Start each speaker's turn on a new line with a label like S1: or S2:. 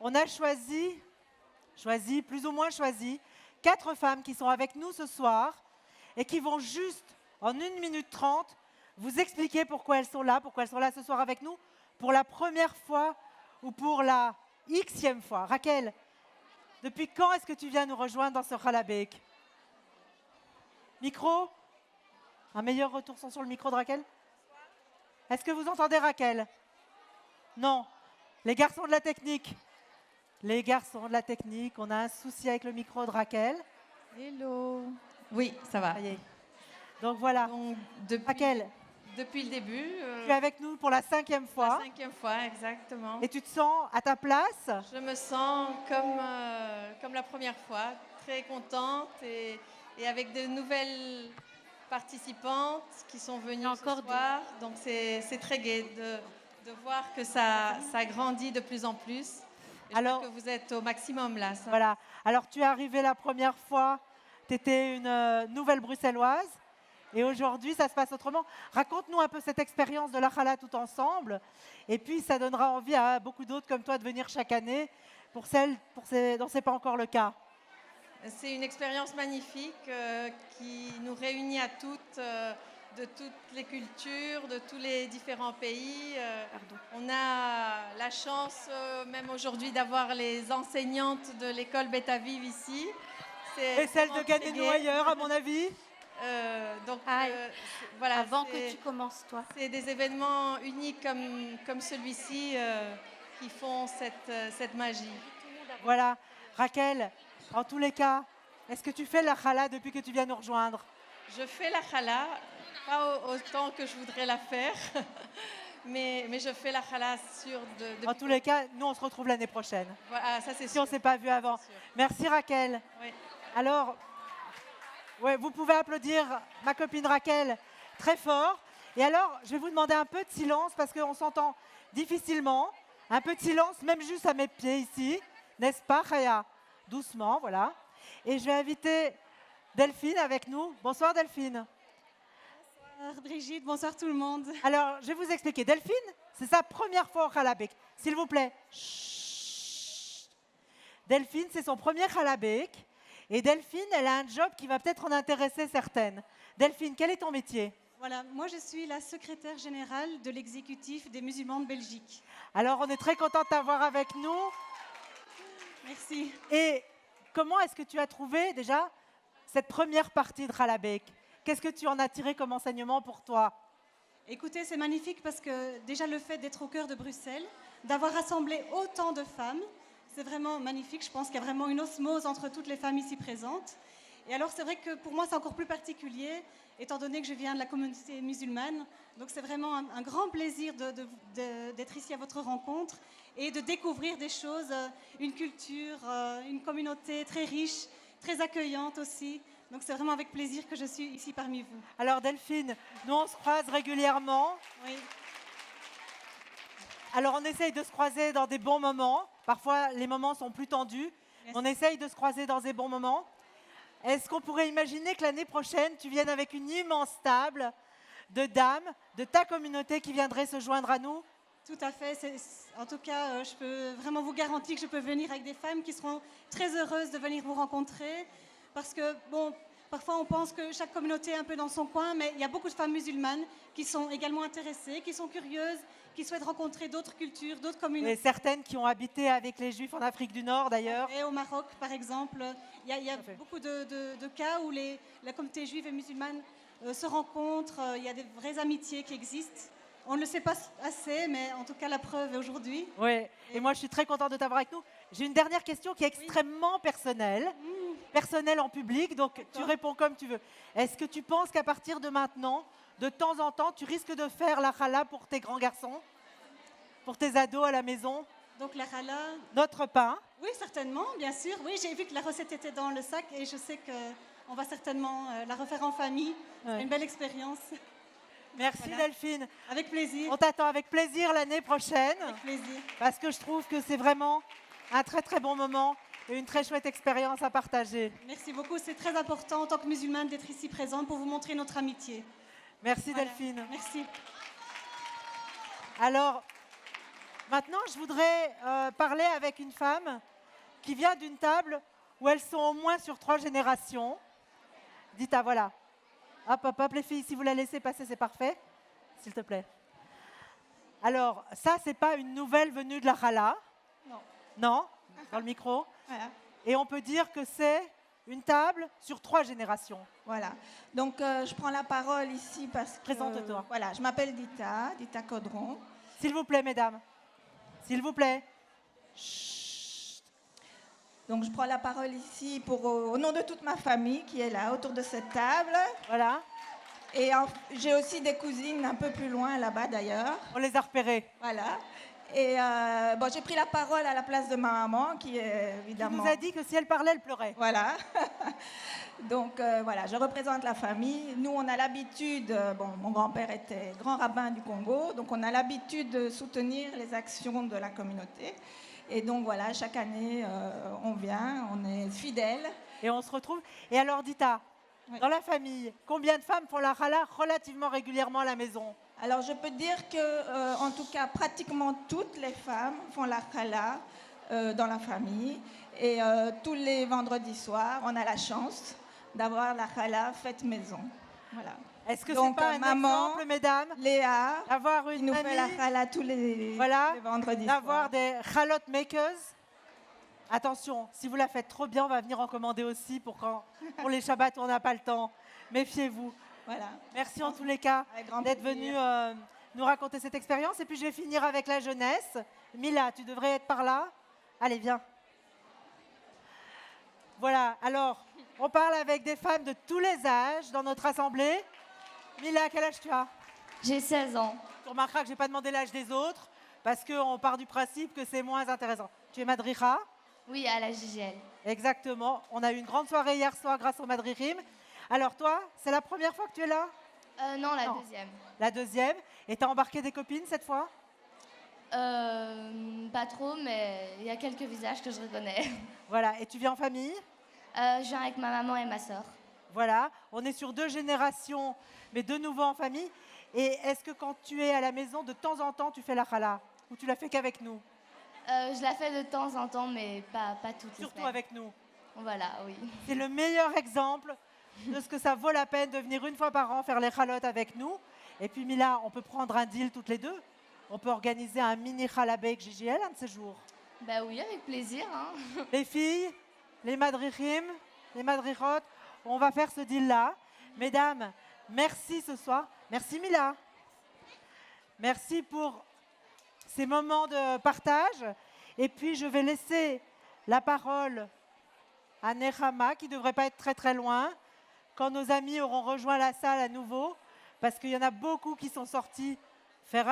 S1: On a choisi, plus ou moins choisi, 4 femmes qui sont avec nous ce soir et qui vont juste, en 1 minute 30, vous expliquer pourquoi elles sont là ce soir avec nous, pour la première fois ou pour la xème fois. Raquel, depuis quand est-ce que tu viens nous rejoindre dans ce Chalabek? Micro? Un meilleur retour son sur le micro de Raquel? Est-ce que vous entendez Raquel? Non. Les garçons de la technique. Les garçons de la technique, on a un souci avec le micro de Raquel.
S2: Hello. Oui, ça va.
S1: Donc voilà.
S2: Donc,
S1: Raquel,
S2: depuis le début.
S1: tu es avec nous pour la 5e fois.
S2: La 5e fois, exactement.
S1: Et tu te sens à ta place?
S2: Je me sens comme la première fois, très contente et avec de nouvelles participantes qui sont venues ce soir. Donc c'est très gai de voir que ça grandit de plus en plus. Et alors que vous êtes au maximum là. Ça.
S1: Voilà. Alors tu es arrivée la première fois, tu étais une nouvelle bruxelloise. Et aujourd'hui, ça se passe autrement. Raconte-nous un peu cette expérience de la Chala tout ensemble. Et puis, ça donnera envie à beaucoup d'autres comme toi de venir chaque année pour celles dont ce n'est pas encore le cas.
S2: C'est une expérience magnifique qui nous réunit à toutes, de toutes les cultures, de tous les différents pays. On a la chance, même aujourd'hui, d'avoir les enseignantes de l'école Betaviv ici.
S1: Et celle de Ganéno ailleurs, à mon avis.
S2: Voilà,
S3: avant que tu commences, toi.
S2: C'est des événements uniques comme celui-ci qui font cette magie.
S1: Voilà. Raquel, en tous les cas, est-ce que tu fais la Chala depuis que tu viens nous rejoindre?
S2: Je fais la Chala, pas autant que je voudrais la faire, mais je fais la Chala
S1: En tous les cas, nous, on se retrouve l'année prochaine.
S2: Voilà, ça c'est sûr.
S1: Si on ne s'est pas vu avant. Merci Raquel.
S2: Oui.
S1: Alors, ouais, vous pouvez applaudir ma copine Raquel très fort. Et alors, je vais vous demander un peu de silence parce qu'on s'entend difficilement. Un peu de silence, même juste à mes pieds ici. N'est-ce pas, Chaya? Doucement, voilà. Et je vais inviter Delphine avec nous. Bonsoir Delphine.
S4: Bonsoir Brigitte, bonsoir tout le monde.
S1: Alors, je vais vous expliquer. Delphine, c'est sa première fois au Chalabek. S'il vous plaît. Chut. Delphine, c'est son premier Chalabek. Et Delphine, elle a un job qui va peut-être en intéresser certaines. Delphine, quel est ton métier?
S4: Voilà, moi je suis la secrétaire générale de l'exécutif des musulmans de Belgique.
S1: Alors, on est très content de t'avoir avec nous.
S4: Merci.
S1: Et comment est-ce que tu as trouvé déjà cette première partie de Chalabek? Qu'est-ce que tu en as tiré comme enseignement pour toi?
S4: Écoutez, c'est magnifique parce que déjà le fait d'être au cœur de Bruxelles, d'avoir rassemblé autant de femmes, c'est vraiment magnifique. Je pense qu'il y a vraiment une osmose entre toutes les femmes ici présentes. Et alors c'est vrai que pour moi c'est encore plus particulier, étant donné que je viens de la communauté musulmane. Donc c'est vraiment un grand plaisir d'être ici à votre rencontre et de découvrir des choses, une culture, une communauté très riche, très accueillante aussi. Donc c'est vraiment avec plaisir que je suis ici parmi vous.
S1: Alors Delphine, nous on se croise régulièrement.
S4: Oui.
S1: Alors on essaye de se croiser dans des bons moments. Parfois les moments sont plus tendus.
S4: Merci.
S1: On essaye de se croiser dans des bons moments. Est-ce qu'on pourrait imaginer que l'année prochaine, tu viennes avec une immense table de dames de ta communauté qui viendraient se joindre à nous?
S4: Tout à fait. En tout cas, je peux vraiment vous garantir que je peux venir avec des femmes qui seront très heureuses de venir vous rencontrer. Parce que, bon, parfois on pense que chaque communauté est un peu dans son coin, mais il y a beaucoup de femmes musulmanes qui sont également intéressées, qui sont curieuses, qui souhaitent rencontrer d'autres cultures, d'autres communautés.
S1: Et certaines qui ont habité avec les Juifs en Afrique du Nord d'ailleurs.
S4: Et au Maroc, par exemple, il y a beaucoup de cas où la communauté juive et musulmane se rencontrent, il y a des vraies amitiés qui existent. On ne le sait pas assez, mais en tout cas, la preuve est aujourd'hui.
S1: Oui, et moi je suis très contente de t'avoir avec nous. J'ai une dernière question qui est extrêmement personnelle, personnelle en public, donc tu réponds comme tu veux. Est-ce que tu penses qu'à partir de maintenant, de temps en temps, tu risques de faire la challah pour tes grands garçons, pour tes ados à la maison?
S4: Donc la challah...
S1: Notre pain?
S4: Oui, certainement, bien sûr. Oui, j'ai vu que la recette était dans le sac et je sais qu'on va certainement la refaire en famille. Ouais. C'est une belle expérience.
S1: Merci voilà. Delphine.
S4: Avec plaisir.
S1: On t'attend avec plaisir l'année prochaine.
S4: Avec plaisir.
S1: Parce que je trouve que c'est vraiment un très très bon moment et une très chouette expérience à partager.
S4: Merci beaucoup. C'est très important en tant que musulmane d'être ici présente pour vous montrer notre amitié.
S1: Merci voilà. Delphine.
S4: Merci.
S1: Alors, Maintenant, je voudrais parler avec une femme qui vient d'une table où elles sont au moins sur 3 générations. Dita, voilà. Hop, hop, hop, les filles, si vous la laissez passer, c'est parfait. S'il te plaît. Alors, ça, c'est pas une nouvelle venue de la Chala.
S3: Non.
S1: Non, dans le micro.
S3: Voilà.
S1: Et on peut dire que c'est une table sur 3 générations.
S3: Voilà. Donc, je prends la parole ici parce que...
S1: Présente-toi.
S3: Voilà, je m'appelle Dita Caudron.
S1: S'il vous plaît, mesdames. S'il vous plaît.
S3: Donc, je prends la parole ici au nom de toute ma famille qui est là, autour de cette table.
S1: Voilà.
S3: Et j'ai aussi des cousines un peu plus loin, là-bas d'ailleurs.
S1: On les a repérées.
S3: Voilà. Et j'ai pris la parole à la place de ma maman, qui est évidemment...
S1: Qui nous a dit que si elle parlait, elle pleurait.
S3: Voilà. Donc, voilà, je représente la famille. Nous, on a l'habitude... mon grand-père était grand rabbin du Congo, donc on a l'habitude de soutenir les actions de la communauté. Et donc, voilà, chaque année, on vient, on est fidèles.
S1: Et on se retrouve. Et alors, Dita,
S3: Oui.
S1: dans la famille, combien de femmes font la Chala relativement régulièrement à la maison?
S3: Alors, je peux dire que, en tout cas, pratiquement toutes les femmes font la challah dans la famille. Et tous les vendredis soirs, on a la chance d'avoir la challah faite maison. Voilà.
S1: Est-ce que
S3: Donc,
S1: c'est pas un
S3: maman,
S1: exemple, mesdames,
S3: Léa,
S1: d'avoir
S3: qui
S1: une
S3: nous fait la
S1: famille,
S3: challah tous les vendredis
S1: d'avoir
S3: soirs.
S1: des chalot makers? Attention, si vous la faites trop bien, on va venir en commander aussi pour les Shabbats où on n'a pas le temps. Méfiez-vous.
S3: Voilà.
S1: Merci en tous les cas
S3: Avec grand
S1: d'être
S3: plaisir.
S1: venu nous raconter cette expérience. Et puis je vais finir avec la jeunesse. Mila, tu devrais être par là. Allez, viens. Voilà, alors, on parle avec des femmes de tous les âges dans notre assemblée. Mila, quel âge tu as?
S5: J'ai 16 ans.
S1: Tu remarqueras que je n'ai pas demandé l'âge des autres parce qu'on part du principe que c'est moins intéressant. Tu es madricha?
S5: Oui, à la JGL.
S1: Exactement. On a eu une grande soirée hier soir grâce au Madririm. Alors toi, c'est la première fois que tu es là?
S5: Non, la
S1: Non.
S5: deuxième.
S1: La deuxième. Et tu as embarqué des copines cette fois?
S5: Pas trop, mais il y a quelques visages que je reconnais.
S1: Voilà. Et tu viens en famille?
S5: Je viens avec ma maman et ma sœur.
S1: Voilà. On est sur 2 générations, mais de nouveau en famille. Et est-ce que quand tu es à la maison, de temps en temps, tu fais la challah? Ou tu la fais qu'avec nous?
S5: Je la fais de temps en temps, mais pas toutes les
S1: Surtout
S5: semaines.
S1: avec nous.
S5: Voilà, oui.
S1: C'est le meilleur exemple de ce que ça vaut la peine de venir une fois par an faire les chalotes avec nous. Et puis Mila, on peut prendre un deal toutes les deux. On peut organiser un mini chalabé avec JGL un de ces jours.
S5: Bah oui, avec plaisir. Hein.
S1: Les filles, les madrichim, les madrichot, on va faire ce deal-là. Mesdames, merci ce soir. Merci Mila. Merci pour ces moments de partage. Et puis je vais laisser la parole à Nechama, qui ne devrait pas être très très loin, quand nos amis auront rejoint la salle à nouveau, parce qu'il y en a beaucoup qui sont sortis faire